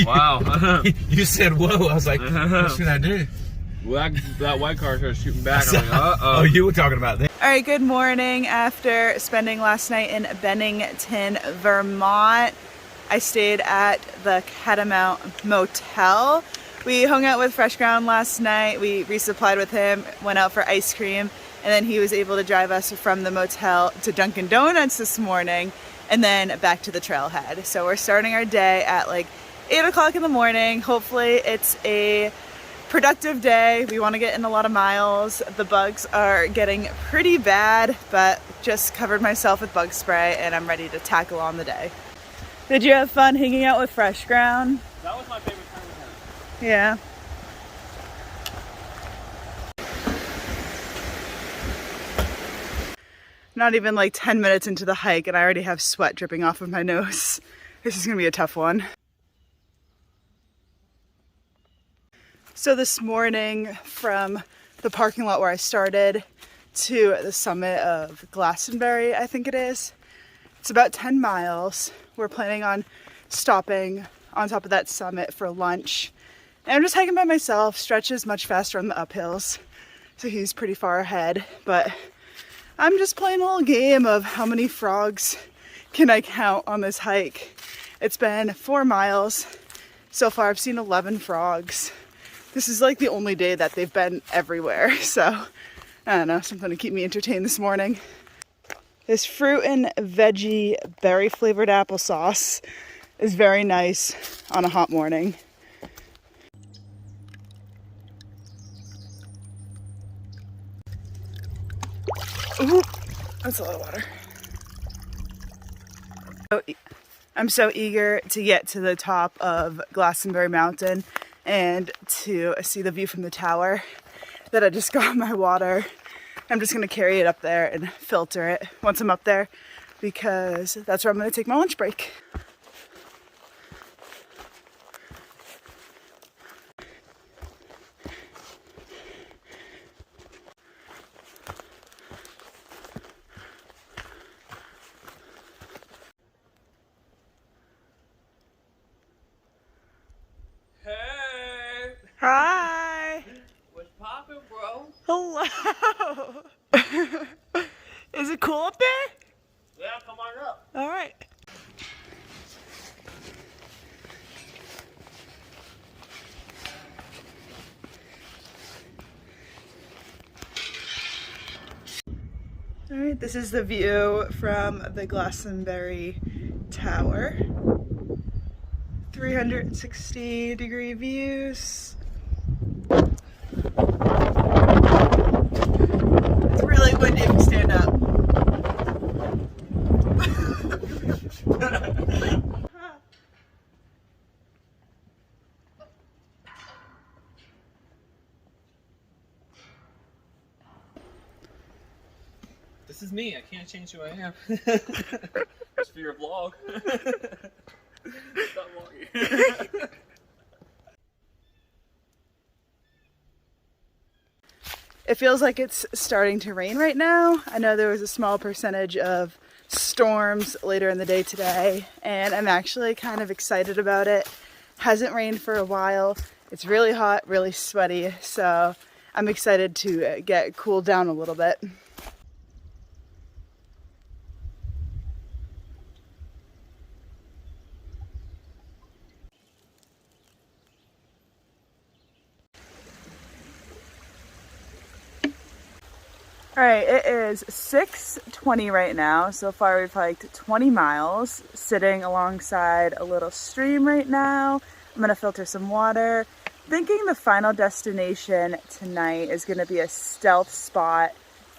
Wow. You said whoa. I was like, what should I do? Well, that white car started shooting back. I'm like, uh-oh. Oh, you were talking about that. All right, good morning. After spending last night in Bennington, Vermont, I stayed at the Catamount Motel. We hung out with Fresh Ground last night. We resupplied with him, went out for ice cream, and then he was able to drive us from the motel to Dunkin' Donuts this morning and then back to the trailhead. So we're starting our day at like 8 o'clock in the morning. Hopefully it's a productive day. We want to get in a lot of miles. The bugs are getting pretty bad, but just covered myself with bug spray and I'm ready to tackle on the day. Did you have fun hanging out with Fresh Ground? That was my favorite time with him. Yeah. Not even like 10 minutes into the hike and I already have sweat dripping off of my nose. This is gonna be a tough one. So this morning from the parking lot where I started to the summit of Glastenbury, I think it is. It's about 10 miles. We're planning on stopping on top of that summit for lunch. And I'm just hiking by myself. Stretch is much faster on the uphills, so he's pretty far ahead. But I'm just playing a little game of how many frogs can I count on this hike. It's been 4 miles. So far I've seen 11 frogs. This is like the only day that they've been everywhere. So I don't know, something to keep me entertained this morning. This fruit and veggie berry flavored applesauce is very nice on a hot morning. Ooh, that's a lot of water. I'm so eager to get to the top of Glastenbury Mountain and to see the view from the tower that I just got my water. I'm just gonna carry it up there and filter it once I'm up there because that's where I'm gonna take my lunch break. Hey! Hi! What's poppin', bro? Hello! Is it cool up there? Yeah, come on up. All right. All right, this is the view from the Glastenbury Tower. 360-degree views. It's really windy if you stand up. This is me. I can't change who I am. It's for your vlog. Stop vlogging. It feels like it's starting to rain right now. I know there was a small percentage of storms later in the day today, and I'm actually kind of excited about it. Hasn't rained for a while. It's really hot, really sweaty, so I'm excited to get cooled down a little bit. All right, it is 6:20 right now. So far we've hiked 20 miles, sitting alongside a little stream right now. I'm gonna filter some water. Thinking the final destination tonight is gonna be a stealth spot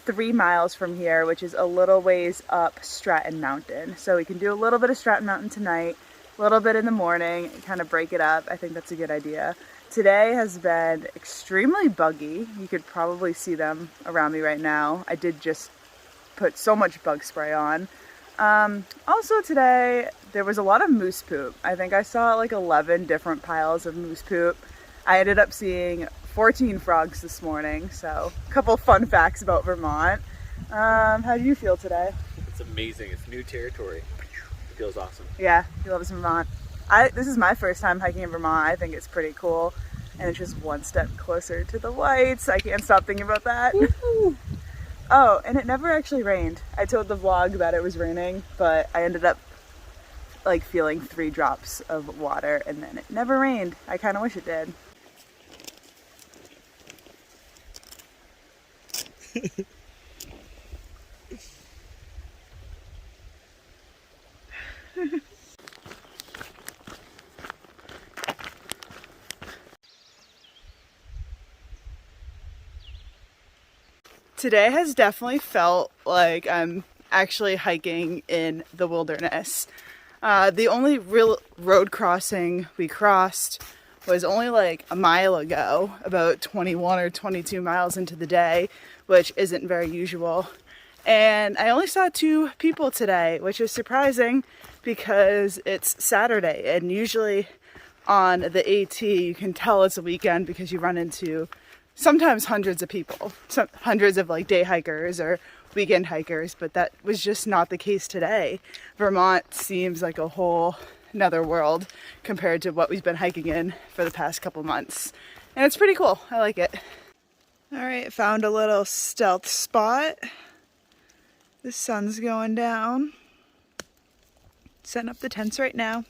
3 miles from here, which is a little ways up Stratton Mountain. So we can do a little bit of Stratton Mountain tonight, a little bit in the morning, kind of break it up. I think that's a good idea. Today has been extremely buggy. You could probably see them around me right now. I did just put so much bug spray on. Also today, there was a lot of moose poop. I think I saw like 11 different piles of moose poop. I ended up seeing 14 frogs this morning, so a couple fun facts about Vermont. How do you feel today? It's amazing. It's new territory. It feels awesome. Yeah, he loves Vermont. This is my first time hiking in Vermont. I think it's pretty cool. And it's just one step closer to the whites. I can't stop thinking about that. Oh, and it never actually rained. I told the vlog that it was raining, but I ended up like feeling 3 drops of water and then it never rained. I kind of wish it did. Today has definitely felt like I'm actually hiking in the wilderness. The only real road crossing we crossed was only like a mile ago, about 21 or 22 miles into the day, which isn't very usual. And I only saw 2 people today, which is surprising because it's Saturday, and usually on the AT you can tell it's a weekend because you run into sometimes hundreds of people, hundreds of like day hikers or weekend hikers, but that was just not the case today. Vermont seems like a whole another world compared to what we've been hiking in for the past couple months. And it's pretty cool. I like it. All right, found a little stealth spot. The sun's going down. Setting up the tents right now.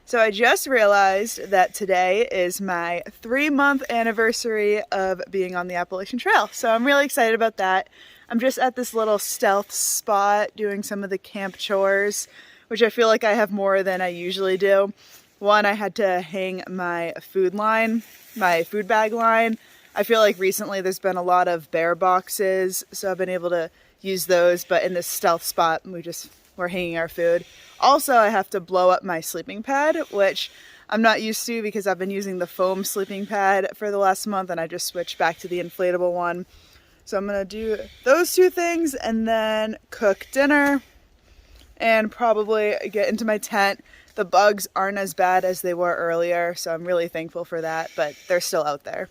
So I just realized that today is my 3-month anniversary of being on the Appalachian Trail. So I'm really excited about that. I'm just at this little stealth spot doing some of the camp chores, which I feel like I have more than I usually do. One, I had to hang my food bag line. I feel like recently there's been a lot of bear boxes, so I've been able to use those, but in this stealth spot, we're hanging our food. Also, I have to blow up my sleeping pad, which I'm not used to because I've been using the foam sleeping pad for the last month and I just switched back to the inflatable one. So I'm gonna do those 2 things and then cook dinner and probably get into my tent. The bugs aren't as bad as they were earlier, so I'm really thankful for that, but they're still out there.